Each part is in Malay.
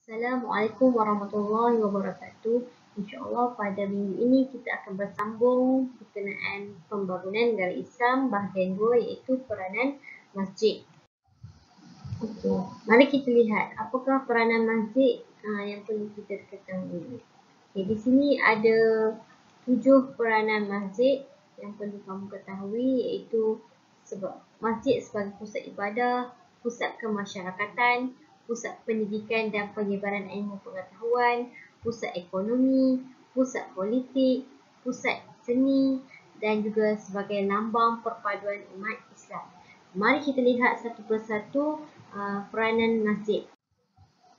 Assalamualaikum warahmatullahi wabarakatuh. InsyaAllah pada minggu ini kita akan bersambung berkenaan pembangunan negara Islam bahagian 2 iaitu peranan masjid. Okey, mari kita lihat apakah peranan masjid yang perlu kita ketahui. Okey, di sini ada 7 peranan masjid yang perlu kamu ketahui iaitu sebab masjid sebagai pusat ibadah, pusat kemasyarakatan, pusat pendidikan dan penyebaran ilmu pengetahuan, pusat ekonomi, pusat politik, pusat seni dan juga sebagai lambang perpaduan umat Islam. Mari kita lihat satu persatu peranan masjid.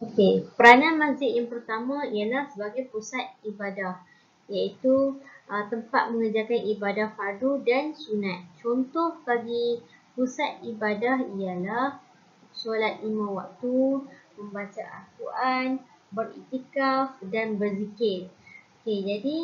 Okey, peranan masjid yang pertama ialah sebagai pusat ibadah, iaitu tempat mengerjakan ibadah fardu dan sunat. Contoh bagi pusat ibadah ialah solat 5 waktu, membaca Al-Quran, beriktikaf dan berzikir. Okey, jadi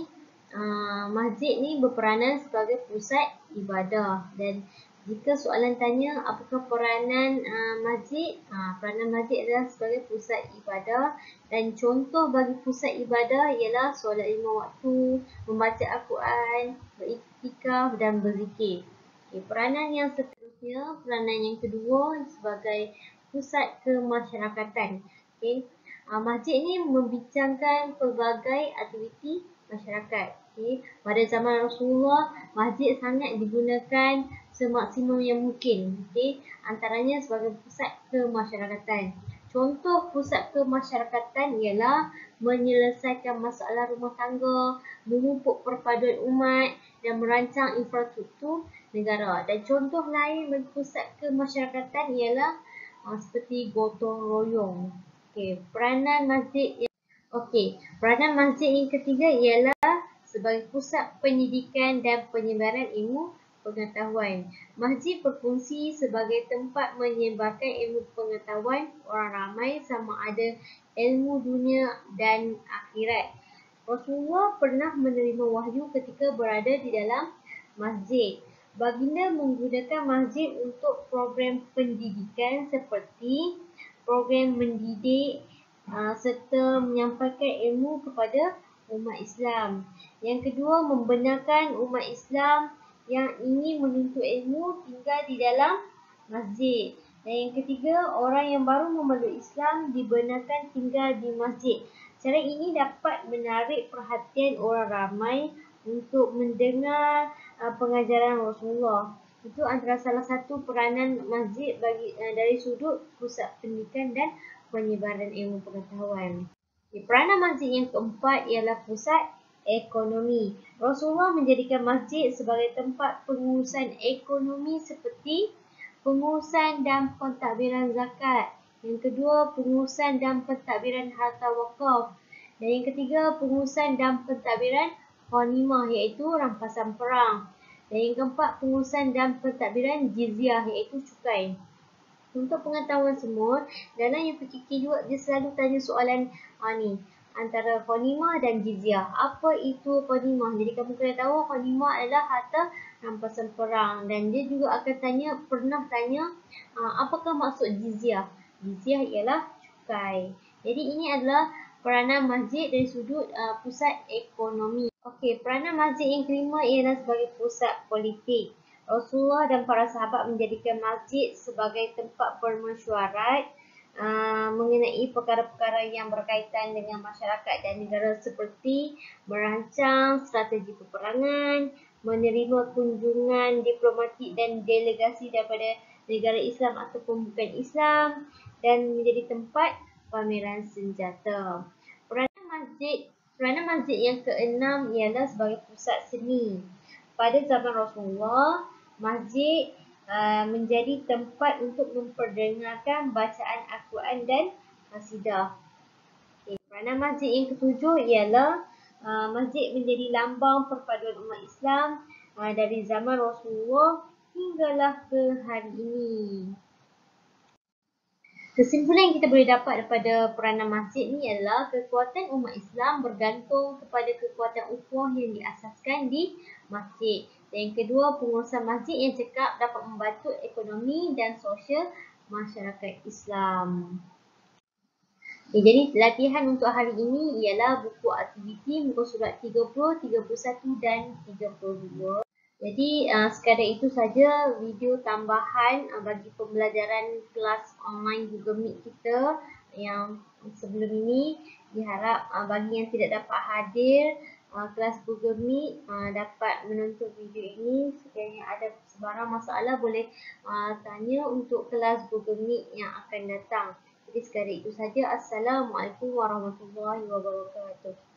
masjid ni berperanan sebagai pusat ibadah. Dan jika soalan tanya apakah peranan masjid? Peranan masjid adalah sebagai pusat ibadah dan contoh bagi pusat ibadah ialah solat 5 waktu, membaca Al-Quran, beriktikaf dan berzikir. Okay, peranan yang seterusnya, peranan yang kedua sebagai pusat kemasyarakatan. Okay. Masjid ni membincangkan pelbagai aktiviti masyarakat. Okay. Pada zaman Rasulullah, masjid sangat digunakan semaksimum yang mungkin. Okay. Antaranya sebagai pusat kemasyarakatan. Contoh pusat kemasyarakatan ialah menyelesaikan masalah rumah tangga, memupuk perpaduan umat dan merancang infrastruktur negara. Dan contoh lain bagi pusat kemasyarakatan ialah seperti gotong royong. Okey, peranan masjid peranan masjid yang ketiga ialah sebagai pusat pendidikan dan penyebaran ilmu pengetahuan. Masjid berfungsi sebagai tempat menyebarkan ilmu pengetahuan orang ramai sama ada ilmu dunia dan akhirat. Rasulullah pernah menerima wahyu ketika berada di dalam masjid. Baginda menggunakan masjid untuk program pendidikan seperti program mendidik serta menyampaikan ilmu kepada umat Islam. Yang kedua, membenarkan umat Islam yang ingin menuntut ilmu tinggal di dalam masjid. Dan yang ketiga, orang yang baru memeluk Islam dibenarkan tinggal di masjid. Cara ini dapat menarik perhatian orang ramai untuk mendengar pengajaran Rasulullah. Itu antara salah satu peranan masjid dari sudut pusat pendidikan dan penyebaran ilmu pengetahuan. Peranan masjid yang keempat ialah pusat ekonomi. Rasulullah menjadikan masjid sebagai tempat pengurusan ekonomi seperti pengurusan dan pentadbiran zakat. Yang kedua, pengurusan dan pentadbiran harta wakaf. Dan yang ketiga, pengurusan dan pentadbiran ghanimah iaitu rampasan perang. Dan yang keempat, pengurusan dan pentadbiran jizyah iaitu cukai. Untuk pengetahuan semua, dalam UPKK juga dia selalu tanya soalan ni antara ghanimah dan jizyah. Apa itu ghanimah? Jadi kamu kena tahu ghanimah adalah harta rampasan perang dan dia juga akan pernah tanya apakah maksud jizyah? Jizyah ialah cukai. Jadi ini adalah peranan masjid dari sudut pusat ekonomi. Okey, peranan masjid yang kelima ialah sebagai pusat politik. Rasulullah dan para sahabat menjadikan masjid sebagai tempat bermesyuarat mengenai perkara-perkara yang berkaitan dengan masyarakat dan negara seperti merancang strategi peperangan, menerima kunjungan diplomatik dan delegasi daripada negara Islam ataupun bukan Islam dan menjadi tempat pameran senjata. Peranan masjid yang keenam ialah sebagai pusat seni. Pada zaman Rasulullah, masjid menjadi tempat untuk memperdengarkan bacaan Al-Quran dan qasidah. Peranan masjid yang ketujuh ialah masjid menjadi lambang perpaduan umat Islam dari zaman Rasulullah hinggalah ke hari ini. Kesimpulan yang kita boleh dapat daripada peranan masjid ni adalah kekuatan umat Islam bergantung kepada kekuatan ukhuwah yang diasaskan di masjid. Dan yang kedua, pengurusan masjid yang cekap dapat membantu ekonomi dan sosial masyarakat Islam. Okay, jadi latihan untuk hari ini ialah buku aktiviti muka surat 30, 31 dan 32. Jadi sekadar itu saja video tambahan bagi pembelajaran kelas online Google Meet kita yang sebelum ini. Diharap bagi yang tidak dapat hadir kelas Google Meet dapat menonton video ini. Sekiranya ada sebarang masalah boleh tanya untuk kelas Google Meet yang akan datang. Jadi sekadar itu saja. Assalamualaikum warahmatullahi wabarakatuh.